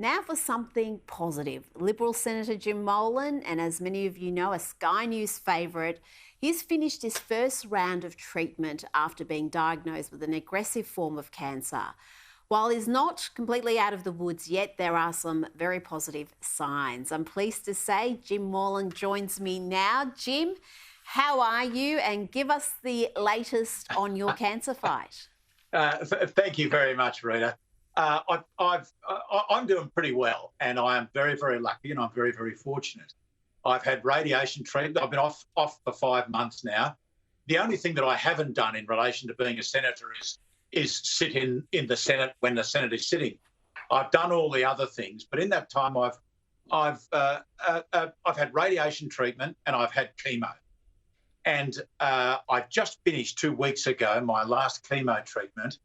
Now for something positive. Liberal Senator Jim Molan, and as many of you know, a Sky News favourite, he's finished his first round of treatment after being diagnosed with an aggressive form of cancer. While he's not completely out of the woods yet, there are some very positive signs. I'm pleased to say Jim Molan joins me now. Jim, how are you? And give us the latest on your cancer fight. Thank you very much, Rita. I'm doing pretty well, and I am very, very lucky, and I'm very, very fortunate. I've had radiation treatment. I've been off for 5 months now. The only thing that I haven't done in relation to being a senator is sit in the Senate when the Senate is sitting. I've done all the other things, but in that time I've had radiation treatment and I've had chemo. And I've just finished 2 weeks ago my last chemo treatment.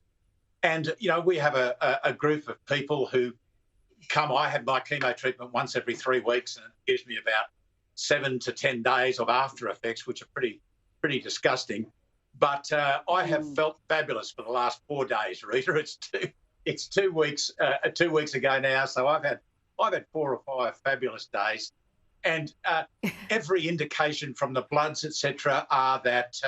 And, you know, we have a group of people who come. I have my chemo treatment once every 3 weeks, and it gives me about 7 to 10 days of after effects, which are pretty disgusting. But I have felt fabulous for the last 4 days, Rita. It's 2 weeks 2 weeks ago now, so I've had 4 or 5 fabulous days, and every indication from the bloods, etc., are that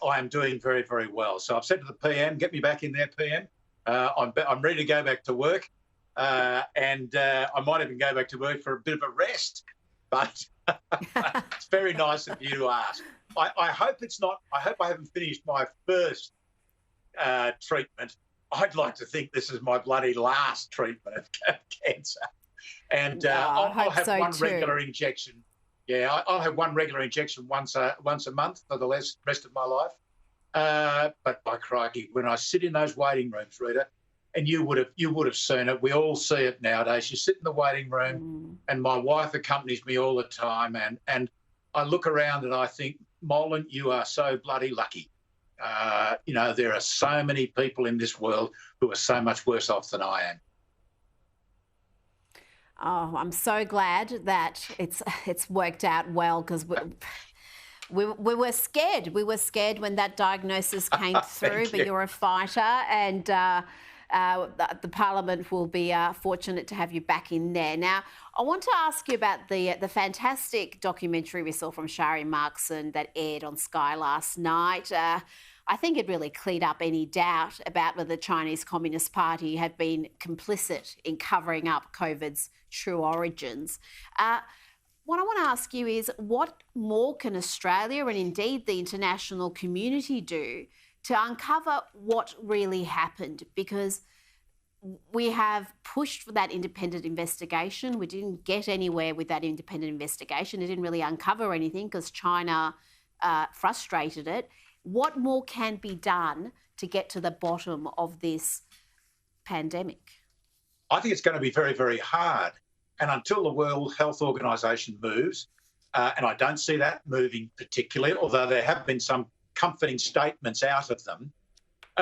I am doing very, very well. So I've said to the PM, get me back in there, PM. I'm ready to go back to work, and I might even go back to work for a bit of a rest. But it's very nice of you to ask. I hope it's not. I hope I haven't finished my first treatment. I'd like to think this is my bloody last treatment of cancer, and I'll have one regular injection. Yeah, I'll have one regular injection once a month for the rest of my life. But by crikey, when I sit in those waiting rooms, Rita, and you would have seen it. We all see it nowadays. You sit in the waiting room, and my wife accompanies me all the time, and I look around and I think, Molan, you are so bloody lucky. You know, there are so many people in this world who are so much worse off than I am. Oh, I'm so glad that it's worked out well, because we were scared. We were scared when that diagnosis came through, but you're a fighter, and the Parliament will be fortunate to have you back in there. Now, I want to ask you about the fantastic documentary we saw from Sharri Markson that aired on Sky last night. I think it really cleared up any doubt about whether the Chinese Communist Party had been complicit in covering up COVID's true origins. What I want to ask you is, what more can Australia and indeed the international community do to uncover what really happened? Because we have pushed for that independent investigation. We didn't get anywhere with that independent investigation. It didn't really uncover anything because China frustrated it. What more can be done to get to the bottom of this pandemic? I think it's going to be very, very hard. And until the World Health Organization moves, and I don't see that moving particularly, although there have been some comforting statements out of them,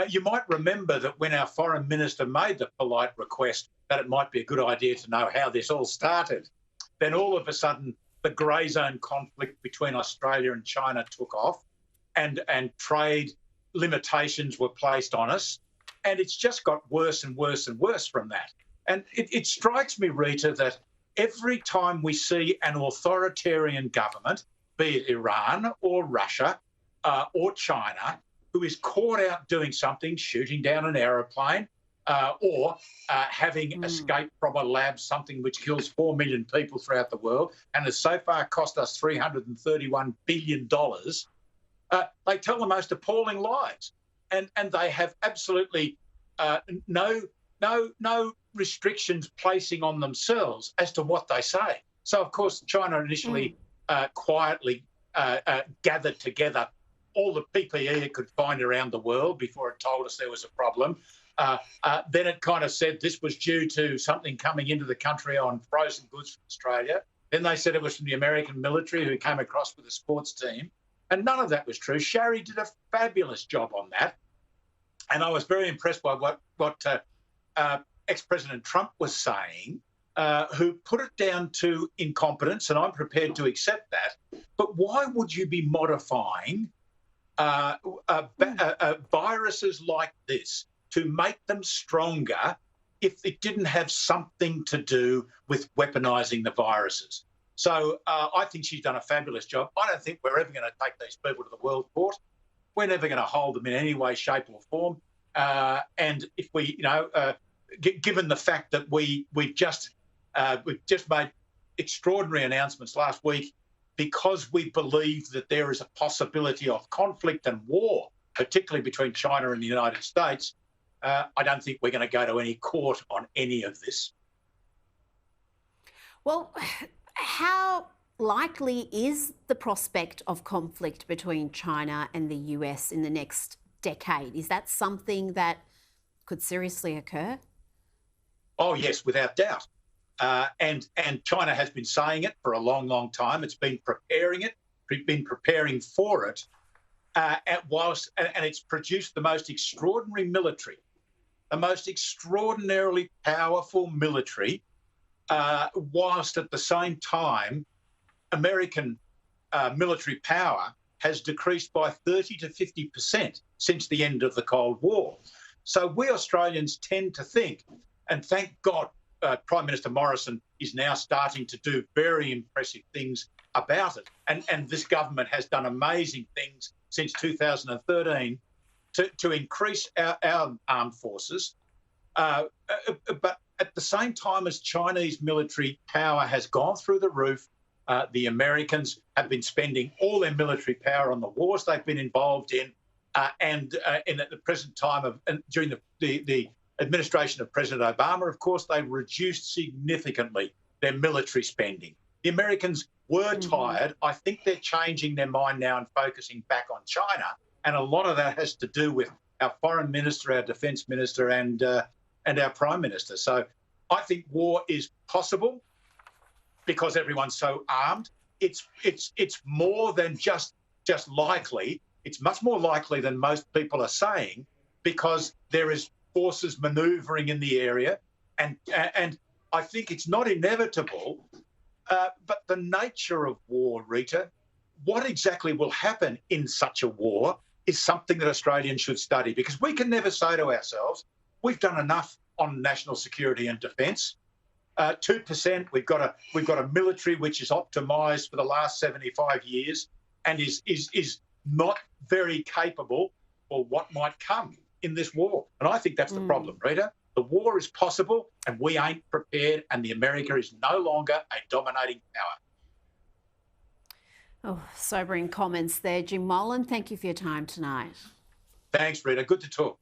you might remember that when our foreign minister made the polite request that it might be a good idea to know how this all started, then all of a sudden the grey zone conflict between Australia and China took off, and trade limitations were placed on us, and it's just got worse and worse and worse from that. And it strikes me, Rita, that every time we see an authoritarian government, be it Iran or Russia or China, who is caught out doing something, shooting down an aeroplane or having escaped from a lab, something which kills 4 million people throughout the world and has so far cost us $331 billion, they tell the most appalling lies. And they have absolutely no restrictions placing on themselves as to what they say. So, of course, China initially quietly gathered together all the PPE it could find around the world before it told us there was a problem. Then it kind of said this was due to something coming into the country on frozen goods from Australia. Then they said it was from the American military who came across with a sports team. And none of that was true. Sharri did a fabulous job on that. And I was very impressed by what ex-President Trump was saying, who put it down to incompetence, and I'm prepared to accept that. But why would you be modifying viruses like this to make them stronger if it didn't have something to do with weaponising the viruses. So I think she's done a fabulous job. I don't think we're ever going to take these people to the World Court. We're never going to hold them in any way, shape or form. And if we, given the fact that we've just made extraordinary announcements last week because we believe that there is a possibility of conflict and war, particularly between China and the United States, I don't think we're going to go to any court on any of this. Well, how likely is the prospect of conflict between China and the US in the next decade? Is that something that could seriously occur? Oh, yes, without doubt. And China has been saying it for a long, long time. It's been preparing for it, and it's produced the most extraordinary military, the most extraordinarily powerful military, whilst at the same time, American military power has decreased by 30 to 50% since the end of the Cold War. So we Australians tend to think, and thank God Prime Minister Morrison is now starting to do very impressive things about it. And this government has done amazing things since 2013 to increase our armed forces. But at the same time as Chinese military power has gone through the roof, the Americans have been spending all their military power on the wars they've been involved in, and at the present time during the administration of President Obama, of course, they reduced significantly their military spending. The Americans were tired. I think they're changing their mind now and focusing back on China, and a lot of that has to do with our foreign minister, our defence minister, and our prime minister. So I think war is possible because everyone's so armed. It's more than just likely. It's much more likely than most people are saying, because there is forces manoeuvring in the area, and I think it's not inevitable. But the nature of war, Rita, what exactly will happen in such a war is something that Australians should study, because we can never say to ourselves, we've done enough on national security and defence. 2%. We've got a military which is optimised for the last 75 years and is not very capable for what might come in this war. And I think that's the problem, Rita. The war is possible and we ain't prepared, and the America is no longer a dominating power. Oh, sobering comments there, Jim Molan. Thank you for your time tonight. Thanks, Rita. Good to talk.